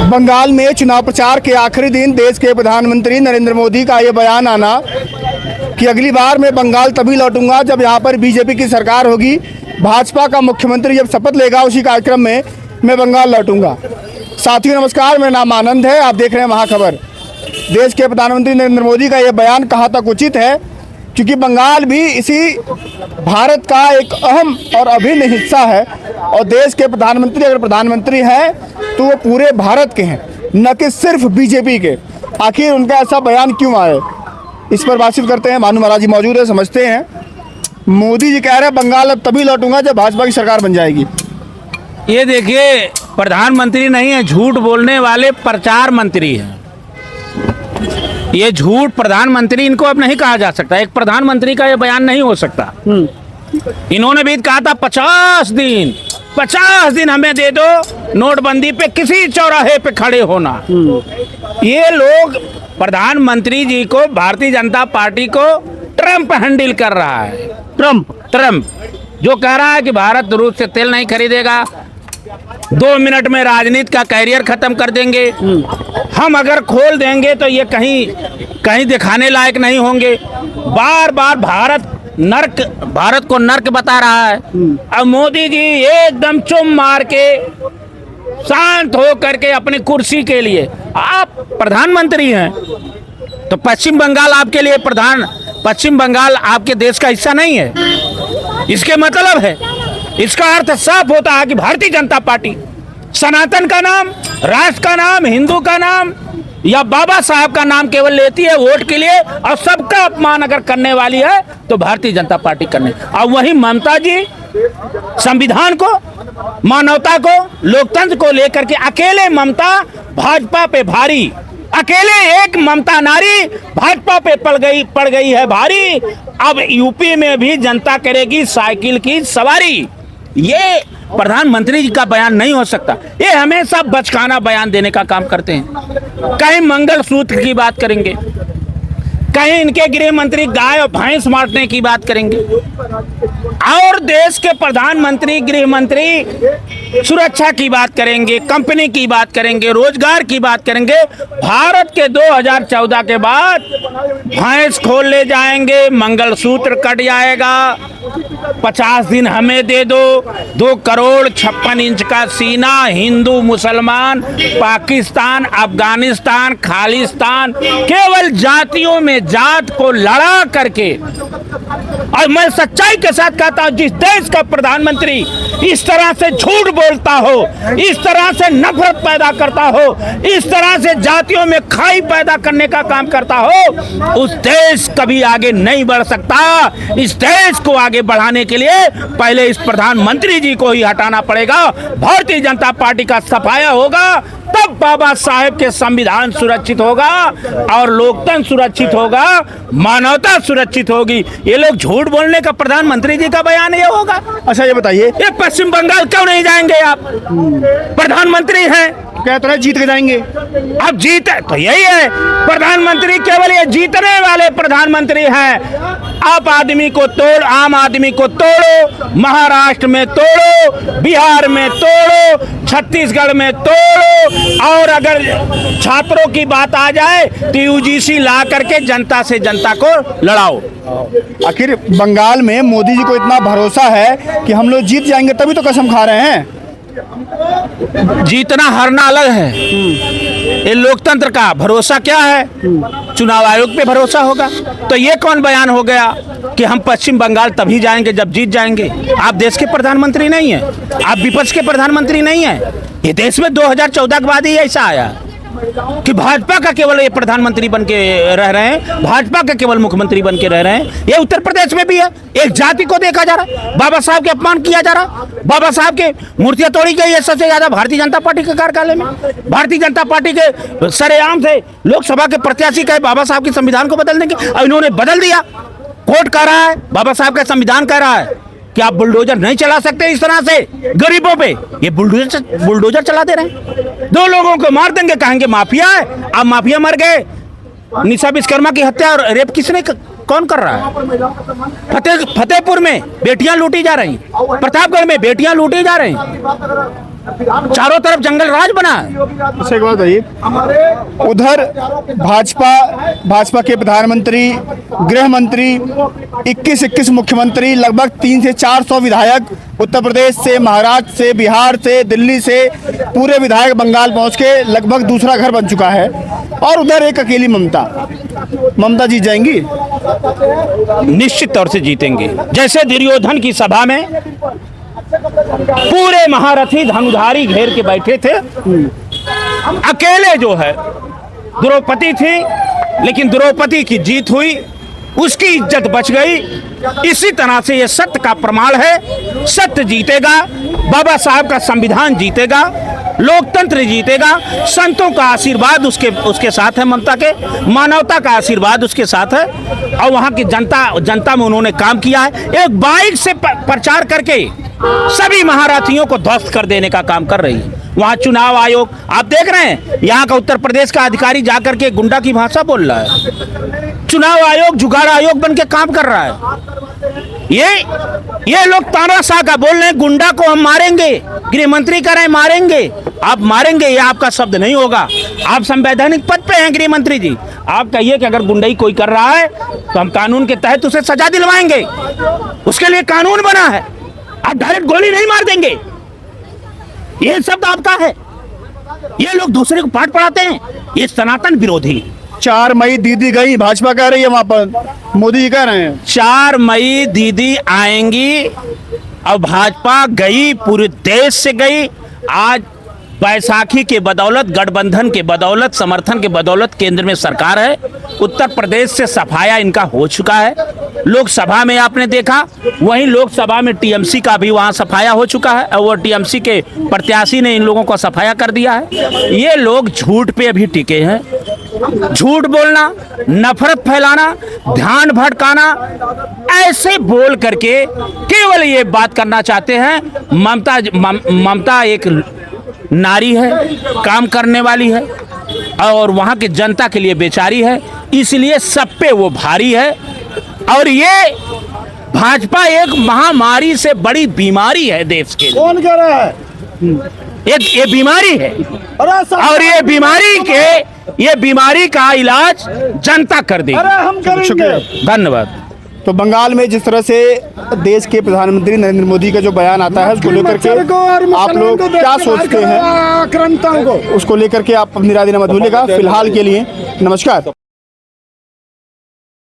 बंगाल में चुनाव प्रचार के आखिरी दिन देश के प्रधानमंत्री नरेंद्र मोदी का ये बयान आना कि अगली बार मैं बंगाल तभी लौटूंगा जब यहाँ पर बीजेपी की सरकार होगी, भाजपा का मुख्यमंत्री जब शपथ लेगा उसी कार्यक्रम में मैं बंगाल लौटूंगा। साथियों नमस्कार, मेरा नाम आनंद है, आप देख रहे हैं महाखबर। देश के प्रधानमंत्री नरेंद्र मोदी का ये बयान कहाँ तक उचित है, क्योंकि बंगाल भी इसी भारत का एक अहम और अभिन्न हिस्सा है और देश के प्रधानमंत्री अगर प्रधानमंत्री हैं तो वो पूरे भारत के हैं, न कि सिर्फ बीजेपी के। आखिर उनका ऐसा बयान क्यों आए, इस पर बातचीत करते हैं। भानु महाराज जी मौजूद है, समझते हैं। मोदी जी कह रहे हैं बंगाल अब तभी लौटूंगा जब भाजपा की सरकार बन जाएगी। ये देखिए, प्रधानमंत्री नहीं है, झूठ बोलने वाले प्रचार मंत्री हैं। ये झूठ प्रधानमंत्री इनको अब नहीं कहा जा सकता। एक प्रधानमंत्री का ये बयान नहीं हो सकता। इन्होंने भी कहा था 50 दिन हमें दे दो, नोटबंदी पे किसी चौराहे पे खड़े होना। ये लोग प्रधानमंत्री जी को, भारतीय जनता पार्टी को ट्रम्प हैंडल कर रहा है। ट्रम्प जो कह रहा है कि भारत रूस से तेल नहीं खरीदेगा, 2 मिनट में राजनीति का कैरियर खत्म कर देंगे, हम अगर खोल देंगे तो ये कहीं दिखाने लायक नहीं होंगे। बार बार भारत को नर्क बता रहा है। अब मोदी जी एकदम चुम मार के शांत हो करके अपनी कुर्सी के लिए, आप प्रधानमंत्री हैं तो पश्चिम बंगाल आपके लिए पश्चिम बंगाल आपके देश का हिस्सा नहीं है। इसके मतलब है, इसका अर्थ साफ होता है कि भारतीय जनता पार्टी सनातन का नाम, राष्ट्र का नाम, हिंदू का नाम या बाबा साहब का नाम केवल लेती है वोट के लिए, और सबका अपमान अगर करने वाली है तो भारतीय जनता पार्टी करने। और वही ममता जी संविधान को, मानवता को, लोकतंत्र को लेकर के अकेले ममता भाजपा पे भारी, अकेले एक ममता नारी भाजपा पे पड़ गई है भारी। अब यूपी में भी जनता करेगी साइकिल की सवारी। ये प्रधानमंत्री जी का बयान नहीं हो सकता। ये हमेशा बचकाना बयान देने का काम करते हैं। कहीं मंगलसूत्र की बात करेंगे, कहीं इनके गृह मंत्री गाय और भैंस मारने की बात करेंगे, और देश के प्रधानमंत्री, गृह मंत्री सुरक्षा की बात करेंगे, कंपनी की बात करेंगे, रोजगार की बात करेंगे। भारत के 2014 के बाद भैंस खोल ले जाएंगे, मंगलसूत्र कट जाएगा, 50 दिन हमें दे दो, 2 करोड़ 56 इंच का सीना, हिंदू मुसलमान, पाकिस्तान, अफगानिस्तान, खालिस्तान, केवल जातियों में जात को लड़ा करके। और मैं सच्चाई के साथ कहता हूं, जिस देश का प्रधानमंत्री इस तरह से झूठ बोलता हो, इस तरह से नफरत पैदा करता हो, इस तरह से जातियों में खाई पैदा करने का काम करता हो, उस देश कभी आगे नहीं बढ़ सकता। इस देश को आगे बढ़ाने के लिए पहले इस प्रधानमंत्री जी को ही हटाना पड़ेगा। भारतीय जनता पार्टी का सफाया होगा, तब बाबा साहेब के संविधान सुरक्षित होगा और लोकतंत्र सुरक्षित होगा, मानवता सुरक्षित होगी। ये लोग झूठ बोलने का प्रधानमंत्री जी का बयान ये होगा। अच्छा ये बताइए, ये पश्चिम बंगाल क्यों नहीं जाएंगे? आप प्रधानमंत्री हैं, कहते हैं जीत के जाएंगे। अब जीते तो यही है, प्रधानमंत्री केवल ये जीतने वाले प्रधानमंत्री हैं। आप आदमी को तोड़, आम आदमी को तोड़ो, महाराष्ट्र में तोड़ो, बिहार में तोड़ो, छत्तीसगढ़ में तोड़ो, और अगर छात्रों की बात आ जाए तो यूजीसी ला करके जनता से जनता को लड़ाओ। आखिर बंगाल में मोदी जी को इतना भरोसा है कि हम लोग जीत जाएंगे, तभी तो कसम खा रहे हैं। जीतना हारना अलग है। ये लोकतंत्र का भरोसा क्या है? चुनाव आयोग पे भरोसा होगा। तो ये कौन बयान हो गया कि हम पश्चिम बंगाल तभी जाएंगे जब जीत जाएंगे? आप देश के प्रधानमंत्री नहीं हैं, आप विपक्ष के प्रधानमंत्री नहीं हैं। ये देश में 2014 के बाद ही ऐसा आया कि भाजपा का केवल ये प्रधानमंत्री बन के रह रहे हैं, भाजपा का केवल मुख्यमंत्री बन के रह रहे हैं। ये उत्तर प्रदेश में भी है। एक जाति को देखा जा रहा है, बाबा साहब के अपमान किया जा रहा, बाबा साहब के मूर्तियां तोड़ी गई है सबसे ज्यादा भारतीय जनता पार्टी के कार्यकाल में। भारतीय जनता पार्टी के सरेआम से लोकसभा के प्रत्याशी कहे बाबा साहब के संविधान को बदल देंगे, और इन्होंने बदल दिया। कोर्ट कह रहा है, बाबा साहब का संविधान कह रहा है कि आप बुलडोजर नहीं चला सकते इस तरह से गरीबों पे। ये बुलडोजर चला दे रहे हैं। 2 लोगों को मार देंगे, कहेंगे माफिया है। अब माफिया मर गए। निशा विश्वकर्मा की हत्या और रेप किसने, कौन कर रहा है? फतेहपुर में बेटियां लूटी जा रही, प्रतापगढ़ में बेटियां लूटी जा रही। चारों तरफ जंगल राज बना है। अच्छा एक बात बताइए, उधर भाजपा के प्रधानमंत्री, गृह मंत्री, 21 मुख्यमंत्री, लगभग 300 से 400 विधायक उत्तर प्रदेश से, महाराष्ट्र से, बिहार से, दिल्ली से, पूरे विधायक बंगाल पहुंच के लगभग दूसरा घर बन चुका है। और उधर एक अकेली ममता जीत जाएंगी? निश्चित तौर से जीतेंगे। जैसे दुर्योधन की सभा में पूरे महारथी धनुधारी घेर के बैठे थे, अकेले जो है द्रौपदी थी, लेकिन द्रौपदी की जीत हुई, उसकी इज्जत बच गई। इसी तरह से ये सत्य का प्रमाण है, सत्य जीतेगा, बाबा साहब का संविधान जीतेगा, लोकतंत्र जीतेगा, संतों का आशीर्वाद उसके साथ है, ममता के मानवता का आशीर्वाद उसके साथ है। और वहाँ की जनता में उन्होंने काम किया है। एक बाइक से प्रचार करके सभी महारथियों को ध्वस्त कर देने का काम कर रही है। वहाँ चुनाव आयोग आप देख रहे हैं, यहाँ का उत्तर प्रदेश का अधिकारी जाकर के गुंडा की भाषा बोल रहा है। चुनाव आयोग जुगाड़ आयोग बन के काम कर रहा है। ये लोग तानाशाह का बोल रहे हैं, गुंडा को हम मारेंगे, गृह मंत्री कह रहे हैं मारेंगे। आप मारेंगे ये आपका शब्द नहीं होगा। आप संवैधानिक पद पे हैं गृह मंत्री जी, आप कहिए कि अगर गुंडाई कोई कर रहा है तो हम कानून के तहत उसे सजा दिलवाएंगे, उसके लिए कानून बना है। आप डायरेक्ट गोली नहीं मार देंगे, ये शब्द आपका है। ये लोग दूसरे को पाठ पढ़ाते हैं, ये सनातन विरोधी। 4 मई दीदी गई, भाजपा कह रही है, वहां पर मोदी जी कह रहे हैं 4 मई दीदी आएंगी, और भाजपा गई, पूरे देश से गई। आज बैसाखी के बदौलत, गठबंधन के बदौलत, समर्थन के बदौलत केंद्र में सरकार है। उत्तर प्रदेश से सफाया इनका हो चुका है। लोकसभा में आपने देखा, वहीं लोकसभा में टीएमसी का भी वहां सफाया हो चुका है, और वो टीएमसी के प्रत्याशी ने इन लोगों को सफाया कर दिया है। ये लोग झूठ पे अभी टिके हैं। झूठ बोलना, नफरत फैलाना, ध्यान भटकाना, ऐसे बोल करके केवल ये बात करना चाहते हैं। ममता एक नारी है, काम करने वाली है, और वहां की जनता के लिए बेचारी है, इसलिए सब पे वो भारी है। और ये भाजपा एक महामारी से बड़ी बीमारी है देश के लिए। कौन कह रहा है? ये बीमारी है, और ये बीमारी का इलाज जनता कर देगी। हम करेंगे। धन्यवाद। तो बंगाल में जिस तरह से देश के प्रधानमंत्री नरेंद्र मोदी का जो बयान आता है, उसको लेकर के आप लोग क्या सोचते हैं, उसको लेकर के आप अपनी राय देना मत भूलिएगा। फिलहाल के लिए नमस्कार।